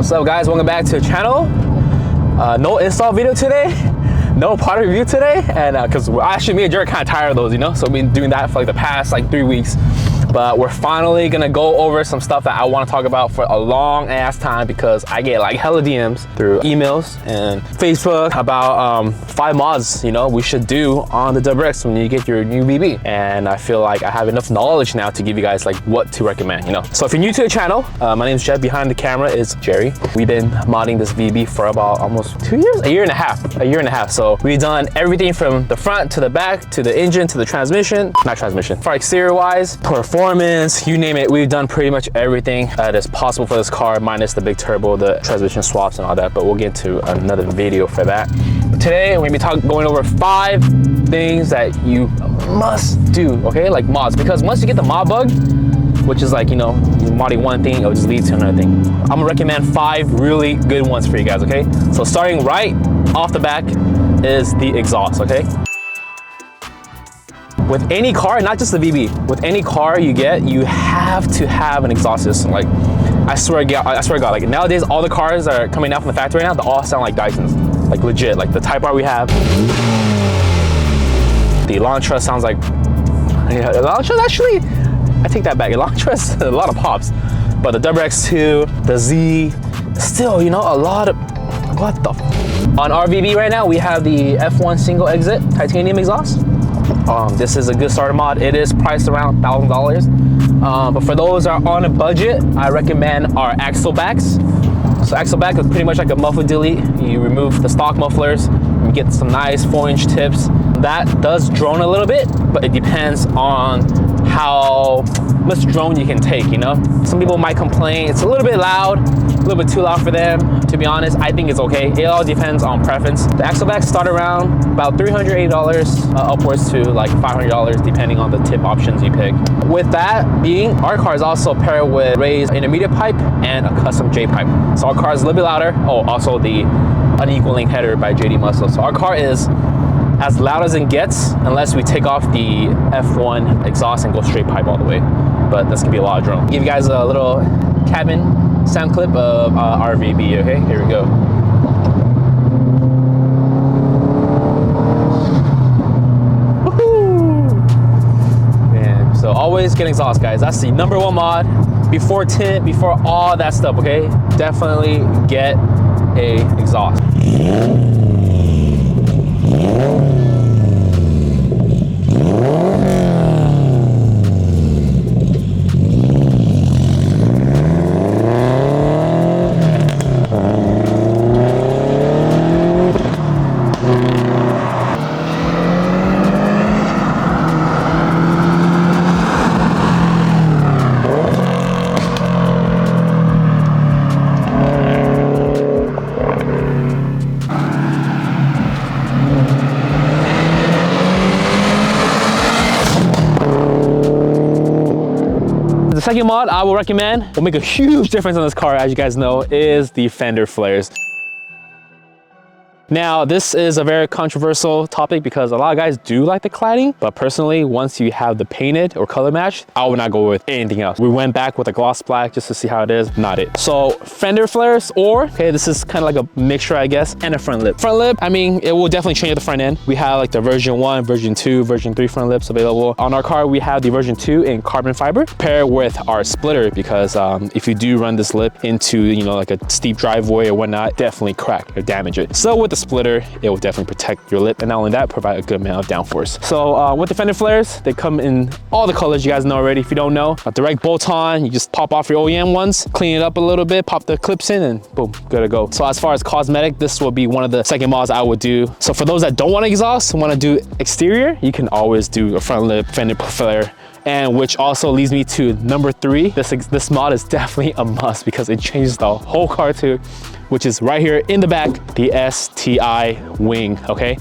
What's up guys, welcome back to the channel. No install video today, no product review today, and because actually me and Jared are kind of tired of those, you know, so we've been doing that for like the past 3 weeks. But we're finally gonna go over some stuff that I want to talk about for a long ass time, because I get like hella DMs through emails and Facebook about 5 mods, you know, we should do on the WRX when you get your new VB. And I feel like I have enough knowledge now to give you guys like what to recommend, you know. So if you're new to the channel, my name is Jed. Behind the camera is Jerry. We've been modding this VB for about almost 2 years, a year and a half. So we've done everything from the front to the back to the engine to the transmission, not transmission, for exterior wise, performance, you name it. We've done pretty much everything that is possible for this car, minus the big turbo, the transmission swaps and all that, but we'll get into another video for that. But today we're gonna be going over 5 things that you must do, okay, like mods, because once you get the mod bug, which is like, you know, you're modding one thing, it'll just lead to another thing. I'm gonna recommend 5 really good ones for you guys, okay? So starting right off the back is the exhaust, okay? With any car, not just the VB, with any car you get, you have to have an exhaust system. Like, I swear to God, like nowadays, all the cars that are coming out from the factory right now, they all sound like Dysons, like legit. Like the Type R we have, the Elantra sounds like, yeah, Elantra actually, I take that back. Elantra has a lot of pops, but the WRX2, the Z, still, you know, a lot of, what the f. On our VB right now, we have the F1 single exit titanium exhaust. This is a good starter mod. It is priced around $1,000. But for those that are on a budget, I recommend our axle backs. So axle back is pretty much like a muffler delete. You remove the stock mufflers, you get some nice 4-inch tips. That does drone a little bit, but it depends on how much drone you can take, you know? Some people might complain it's a little bit loud, a little bit too loud for them. To be honest, I think it's okay. It all depends on preference. The axle backs start around about $380 upwards to like $500 depending on the tip options you pick. With that being, our car is also paired with raised intermediate pipe and a custom J pipe. So our car is a little bit louder. Oh, also the unequal link header by JD Muscle. So our car is as loud as it gets, unless we take off the F1 exhaust and go straight pipe all the way. But that's gonna be a lot of drone. Give you guys a little cabin sound clip of our VB, okay? Here we go. Woohoo! Man, so always get exhaust, guys. That's the #1 mod. Before tint, before all that stuff, okay? Definitely get a exhaust. The second mod I will recommend, will make a huge difference on this car, as you guys know, is the Fender Flares. Now, this is a very controversial topic because a lot of guys do like the cladding, but personally, once you have the painted or color match, I would not go with anything else. We went back with a gloss black just to see how it is, not it. So Fender Flares, or, okay, this is kind of like a mixture, I guess, and a front lip. Front lip, I mean, it will definitely change at the front end. We have like the version 1, version 2, version 3 front lips available. On our car, we have the version 2 in carbon fiber, paired with our splitter, because if you do run this lip into, you know, like a steep driveway or whatnot, definitely crack or damage it. So with the splitter, it will definitely protect your lip, and not only that, provide a good amount of downforce. So with the Fender Flares, they come in all the colors you guys know already. If you don't know, a direct bolt on, you just pop off your OEM ones, clean it up a little bit, pop the clips in, and boom, good to go. So as far as cosmetic, this will be one of the second mods I would do. So for those that don't want to exhaust, want to do exterior, you can always do a front lip Fender Flare. And which also leads me to #3. This mod is definitely a must because it changes the whole car too, which is right here in the back, the STI wing, okay?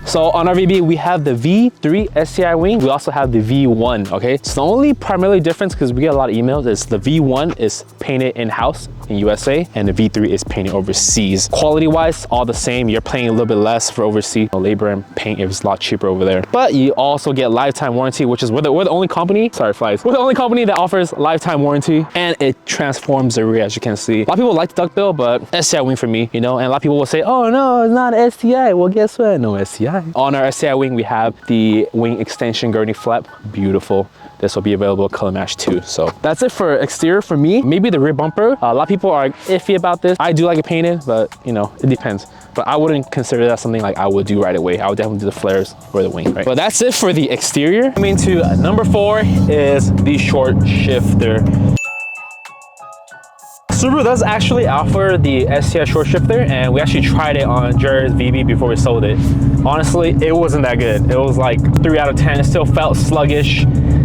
So on our VB, we have the V3 STI wing. We also have the V1, okay? So the only primarily difference, because we get a lot of emails, is the V1 is painted in-house in USA and the V3 is painted overseas. Quality-wise, all the same. You're paying a little bit less for overseas. Labor and paint is a lot cheaper over there. But you also get lifetime warranty, which is we're the only company, sorry flies, we're the only company that offers lifetime warranty, and it transforms the rear, as you can see. A lot of people like the Duckbill, but STI wing for me, you know, and a lot of people will say, oh no, it's not STI. Well, guess what? No STI. On our STI wing, we have the wing extension gurney flap. Beautiful. This will be available color match too. So that's it for exterior for me. Maybe the rear bumper. A lot of people are iffy about this. I do like it painted, but you know, it depends. But I wouldn't consider that something like I would do right away. I would definitely do the flares for the wing, right? But that's it for the exterior. Coming to number 4 is the short shifter. Subaru does actually offer the STI short shifter, and we actually tried it on Jared's VB before we sold it. Honestly, it wasn't that good. It was like 3 out of 10. It still felt sluggish.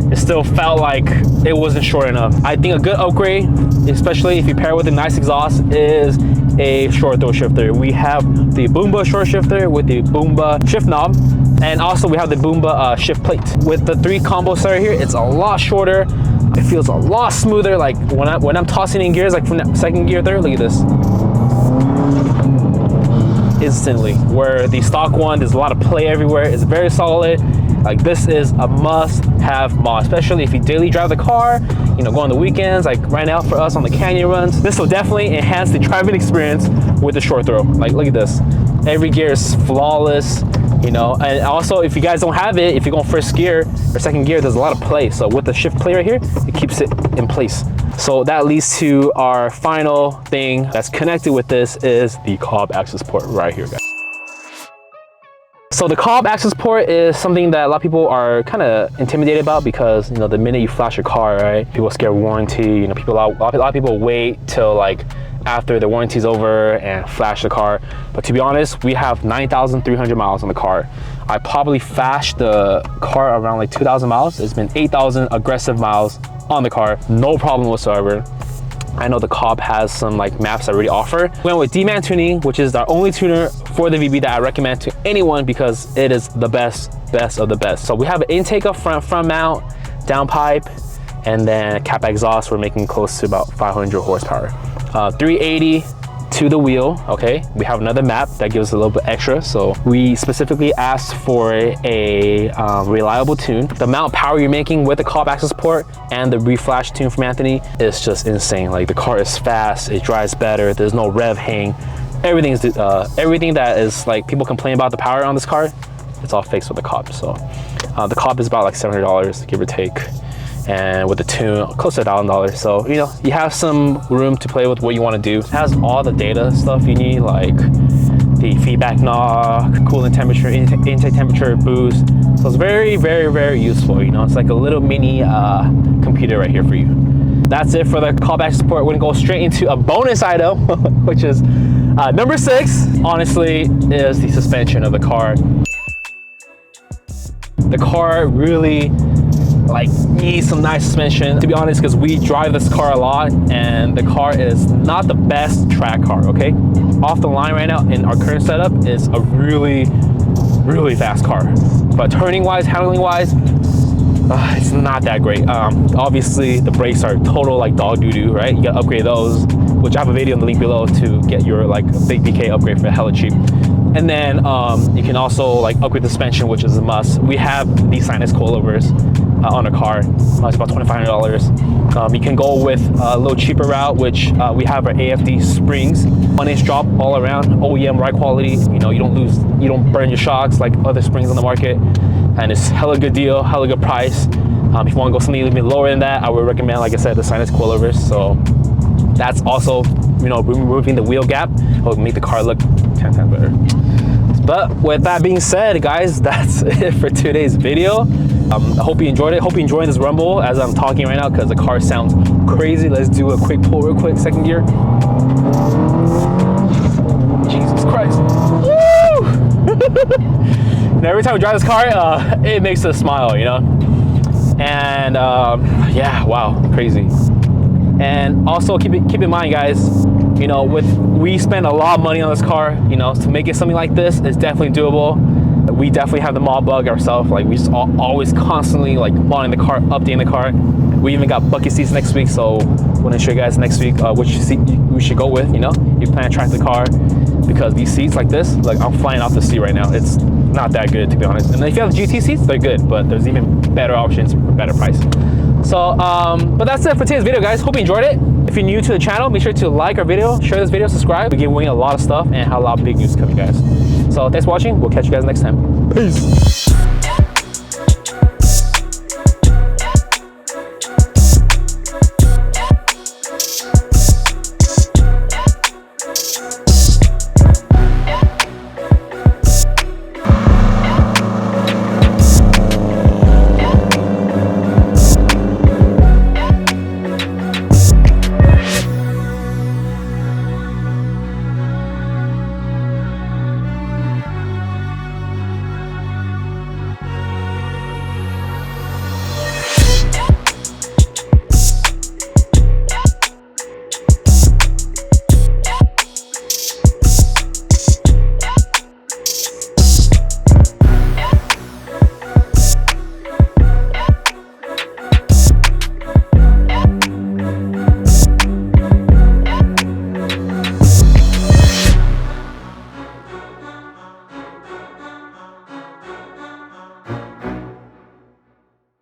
It still felt like it wasn't short enough. I think a good upgrade, especially if you pair it with a nice exhaust, is a short throw shifter. We have the Boomba short shifter with the Boomba shift knob, and also we have the Boomba shift plate. With the 3 combos right here, it's a lot shorter. It feels a lot smoother. Like when I'm tossing in gears, like from that second gear, third, look at this. Instantly, where the stock one, there's a lot of play everywhere. It's very solid. Like this is a must-have mod, especially if you daily drive the car, you know, go on the weekends, like right now for us on the canyon runs. This will definitely enhance the driving experience with the short throw. Like, look at this. Every gear is flawless, you know, and also if you guys don't have it, if you're going first gear or second gear, there's a lot of play. So with the shift play right here, it keeps it in place. So that leads to our final thing that's connected with this is the COBB Accessport right here, guys. So the COBB Accessport is something that a lot of people are kind of intimidated about because, you know, the minute you flash your car, right, people are scared of warranty. You know, a lot of people wait till like after the warranty's over and flash the car. But to be honest, we have 9,300 miles on the car. I probably flashed the car around like 2,000 miles. It's been 8,000 aggressive miles on the car, no problem whatsoever. I know the COBB has some like maps that already offer. We went with D-Man tuning, which is our only tuner for the VB that I recommend to anyone because it is the best of the best. So we have an intake up front mount, downpipe, and then cap exhaust. We're making close to about 500 horsepower. 380 to the wheel, okay? We have another map that gives a little bit extra. So we specifically asked for a reliable tune. The amount of power you're making with the COBB Accessport and the reflash tune from Anthony is just insane. Like the car is fast, it drives better, there's no rev hang. Everything that is like people complain about the power on this car, it's all fixed with the COBB. So the COBB is about like $700, give or take. And with the tune, close to $1,000. So, you know, you have some room to play with what you want to do. It has all the data stuff you need, like the feedback knob, coolant temperature, intake temperature boost. So it's very useful. You know, it's like a little mini computer right here for you. That's it for the COBB Accessport. We're gonna go straight into a bonus item, which is number 6. Honestly, is the suspension of the car. The car really like needs some nice suspension, to be honest, because we drive this car a lot and the car is not the best track car, okay? Off the line right now in our current setup is a really fast car, but turning wise, handling wise, it's not that great. Obviously the brakes are total like dog doo-doo, right? You gotta upgrade those, which I have a video in the link below to get your like big BK upgrade for hella cheap. And then you can also like upgrade the suspension, which is a must. We have these sinus coilovers on a car. It's about $2,500. You can go with a little cheaper route, which we have our AFD springs, 1-inch drop all around, OEM ride quality. You know, you don't burn your shocks like other springs on the market, and it's hella good deal, hella good price. If you want to go something a little bit lower than that, I would recommend, like I said, the sinus coilovers. So that's also, you know, removing the wheel gap will make the car look 10 times better. But with that being said, guys, that's it for today's video. I hope you enjoyed it. Hope you're enjoying this rumble as I'm talking right now because the car sounds crazy. Let's do a quick pull real quick, second gear. Jesus Christ. Woo! And every time we drive this car, it makes us smile, you know? And yeah, wow, crazy. And also keep in mind, guys, you know, we spend a lot of money on this car, you know, to make it something like this is definitely doable. We definitely have the mod bug ourselves. Like, we just always constantly like modding the car, updating the car. We even got bucket seats next week, so we're gonna show you guys next week which seat we should go with. You know, you plan to track the car, because these seats like this, like I'm flying off the seat right now. It's not that good, to be honest. And if you have the GT seats, they're good, but there's even better options for better price. So, but that's it for today's video, guys. Hope you enjoyed it. If you're new to the channel, make sure to like our video, share this video, subscribe. We give away a lot of stuff and have a lot of big news coming, guys. So thanks for watching. We'll catch you guys next time. Peace.